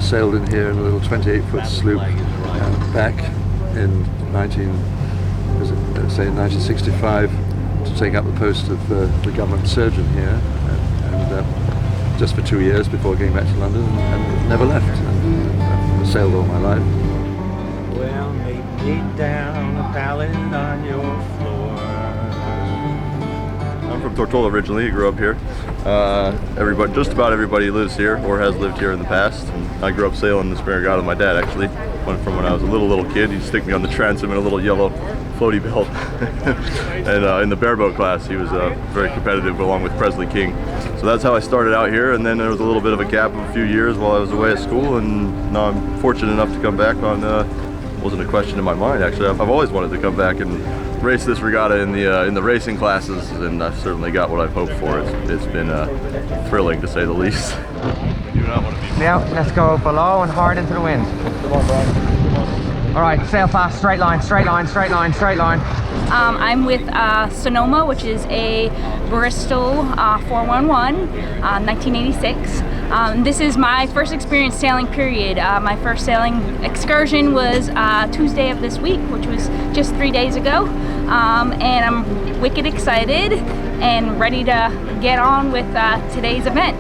sailed in here in a little 28-foot sloop back in 1965 to take up the post of the government surgeon here, and just for 2 years before getting back to London, and never left. And I've sailed all my life. Well, meet me down a pallet on your floor. I'm from Tortola originally, grew up here. Just about everybody lives here or has lived here in the past. I grew up sailing the Regatta with my dad, actually. From when I was a little kid. He'd stick me on the transom in a little yellow floaty belt. And in the bareboat class, he was very competitive along with Presley King. So that's how I started out here, and then there was a little bit of a gap of a few years while I was away at school, and now I'm fortunate enough to come back on, wasn't a question in my mind actually. I've always wanted to come back and race this regatta in the racing classes, and I've certainly got what I've hoped for. It's been thrilling to say the least. You do not want to be. Now let's go below and hard into the wind. Come on, Brian. All right, sail fast, straight line, straight line, straight line, straight line. I'm with Sonoma, which is a Bristol 411, 1986. This is my first experience sailing, period. My first sailing excursion was Tuesday of this week, which was just 3 days ago. And I'm wicked excited and ready to get on with today's event.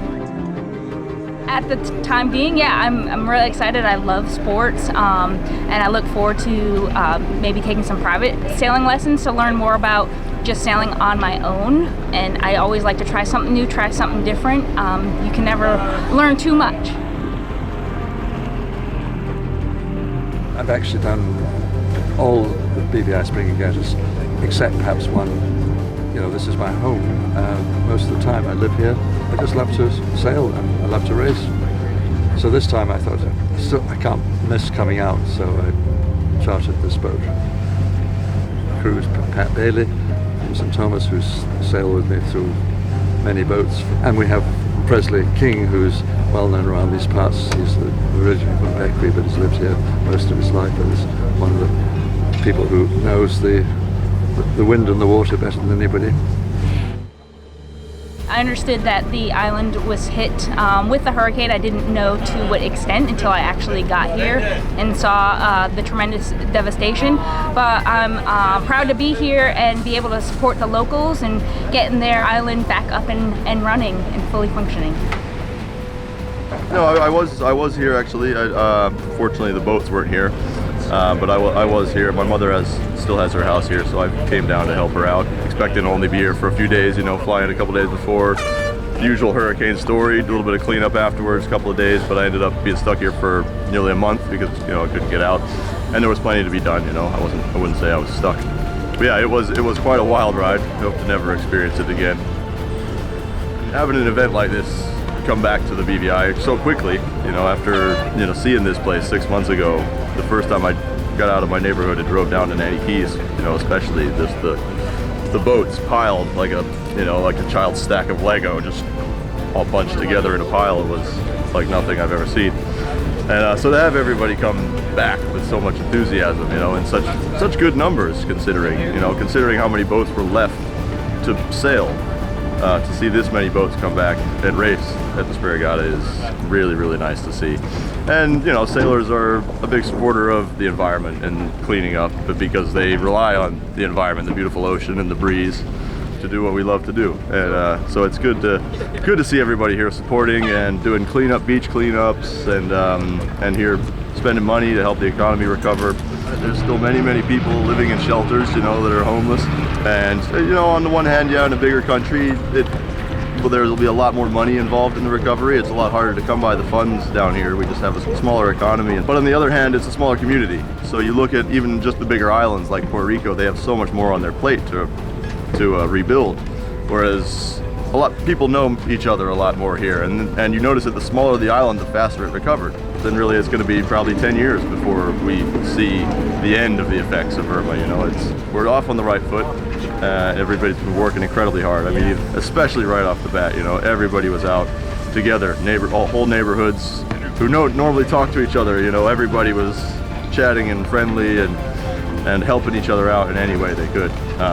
At the time being, yeah, I'm really excited. I love sports, and I look forward to maybe taking some private sailing lessons to learn more about just sailing on my own. And I always like to try something new, try something different. You can never learn too much. I've actually done all the BVI spring regattas, except perhaps one. You know, this is my home. Most of the time I live here. I just love to sail and I love to race. So this time I thought, I can't miss coming out, so I chartered this boat. Crew's Pat Bailey from St. Thomas, who's sailed with me through many boats. And we have Presley King, who's well known around these parts. He's originally from Beckley, but has lived here most of his life, and is one of the people who knows the wind and the water better than anybody. I understood that the island was hit with the hurricane. I didn't know to what extent until I actually got here and saw the tremendous devastation. But I'm proud to be here and be able to support the locals and getting their island back up and running and fully functioning. No, I was here actually. Fortunately, the boats weren't here, but I was here. My mother still has her house here, so I came down to help her out. Expecting to only be here for a few days, you know, flying a couple days before. The usual hurricane story, a little bit of cleanup afterwards, a couple of days, but I ended up being stuck here for nearly a month because, you know, I couldn't get out, and there was plenty to be done. You know, I wouldn't say I was stuck. But yeah, it was quite a wild ride. I hope to never experience it again. Having an event like this come back to the BVI so quickly, you know, after, you know, seeing this place 6 months ago, the first time I got out of my neighborhood and drove down to Nanny Keys, you know, especially just the boats piled like a child's stack of Lego, just all bunched together in a pile. It was like nothing I've ever seen. And so to have everybody come back with so much enthusiasm, you know, and such good numbers, considering how many boats were left to sail, to see this many boats come back and race at the Regatta is really, really nice to see. And, you know, sailors are a big supporter of the environment and cleaning up, but because they rely on the environment, the beautiful ocean and the breeze, to do what we love to do. And so it's good to see everybody here supporting and doing beach cleanups, and here spending money to help the economy recover. There's still many people living in shelters, you know, that are homeless. And, you know, on the one hand, yeah, in a bigger country, there'll be a lot more money involved in the recovery. It's a lot harder to come by the funds down here. We just have a smaller economy. But on the other hand, it's a smaller community. So you look at even just the bigger islands like Puerto Rico, they have so much more on their plate to rebuild. Whereas people know each other a lot more here. And you notice that the smaller the island, the faster it recovered. Then really it's going to be probably 10 years before we see the end of the effects of Irma. You know, we're off on the right foot. Everybody's been working incredibly hard. I mean, especially right off the bat, you know, everybody was out together, whole neighborhoods who normally talk to each other, you know, everybody was chatting and friendly and helping each other out in any way they could.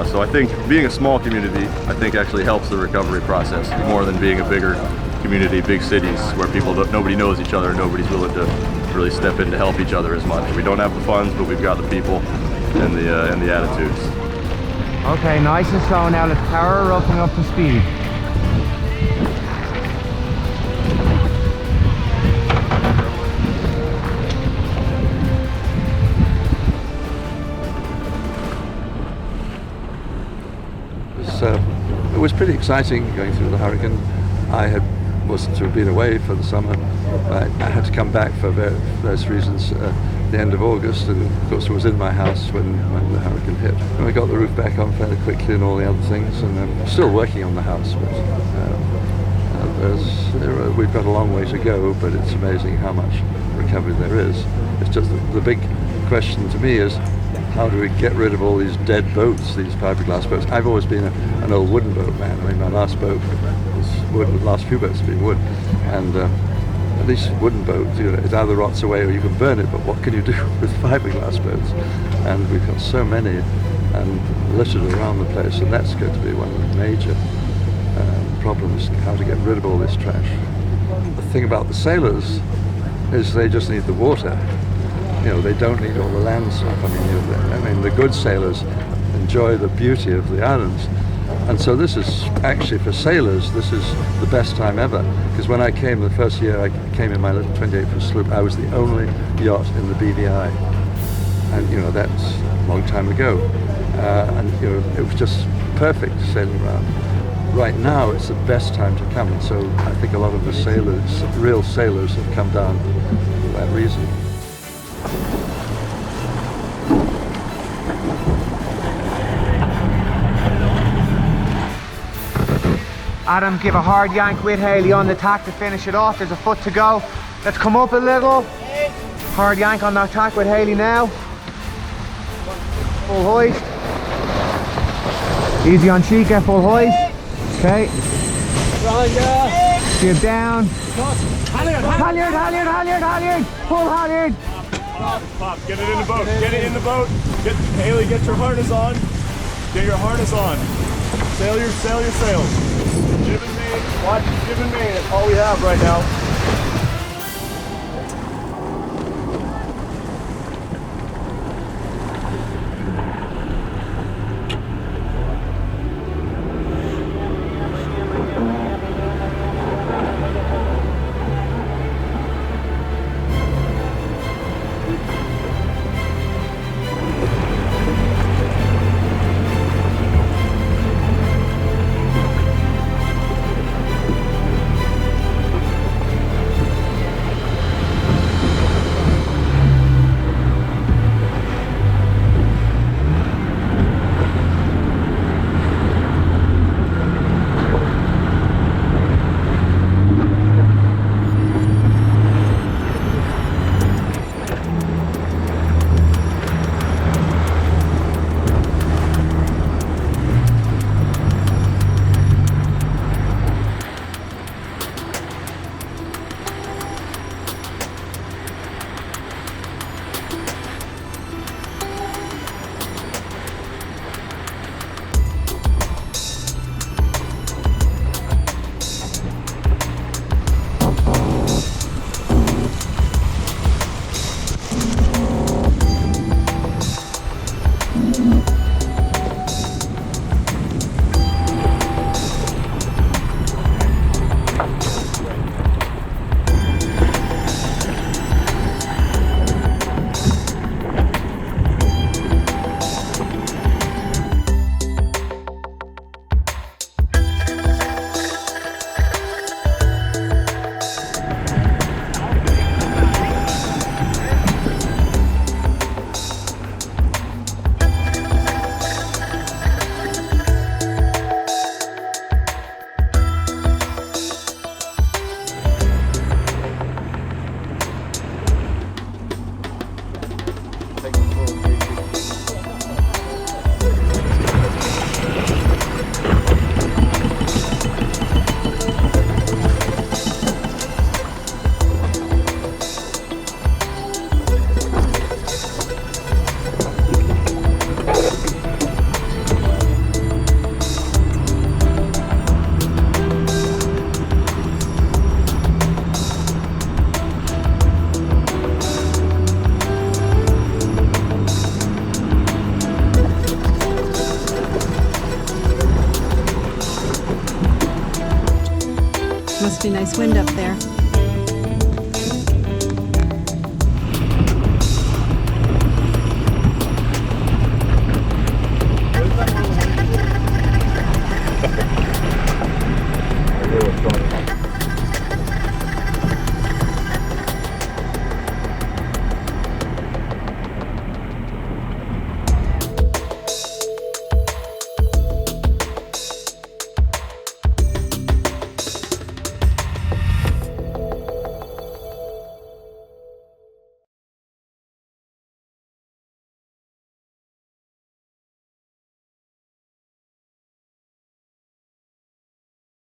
So I think being a small community, I think actually helps the recovery process more than being a bigger community, big cities where nobody knows each other, nobody's willing to really step in to help each other as much. We don't have the funds, but we've got the people and the attitudes. Okay, nice and slow now. Let's power her up and up to speed. It was pretty exciting going through the hurricane. I was to have been away for the summer, but I had to come back for various reasons the end of August, and of course I was in my house when the hurricane hit. And we got the roof back on fairly quickly and all the other things, and I'm still working on the house, but we've got a long way to go, but it's amazing how much recovery there is. It's just the big question to me is, how do we get rid of all these dead boats, these fiberglass boats? I've always been an old wooden boat man. I mean, my last boat was wood, the last few boats have been wood. And at least wooden boats, you know, it either rots away or you can burn it, but what can you do with fiberglass boats? And we've got so many and littered around the place, and that's going to be one of the major problems, how to get rid of all this trash. The thing about the sailors is they just need the water. You know, they don't need all the land stuff. I mean, the good sailors enjoy the beauty of the islands. And so this is actually, for sailors, this is the best time ever. Because when I came, the first year I came in my little 28-foot sloop, I was the only yacht in the BVI. And, you know, that's a long time ago. And, you know, it was just perfect sailing around. Right now, it's the best time to come. And so I think a lot of the sailors, real sailors, have come down for that reason. Adam, give a hard yank with Haley on the tack to finish it off. There's a foot to go. Let's come up a little. Hard yank on that tack with Haley now. Full hoist. Easy on Chica, full hoist. Okay. Give down. Halyard, halyard, halyard, halyard. Full halyard. Pop, get it in the boat. Get it in the boat. Haley, get your harness on. Get your harness on. Sail your sails. Jib and main. Watch jib and main. That's all we have right now. nice wind up there.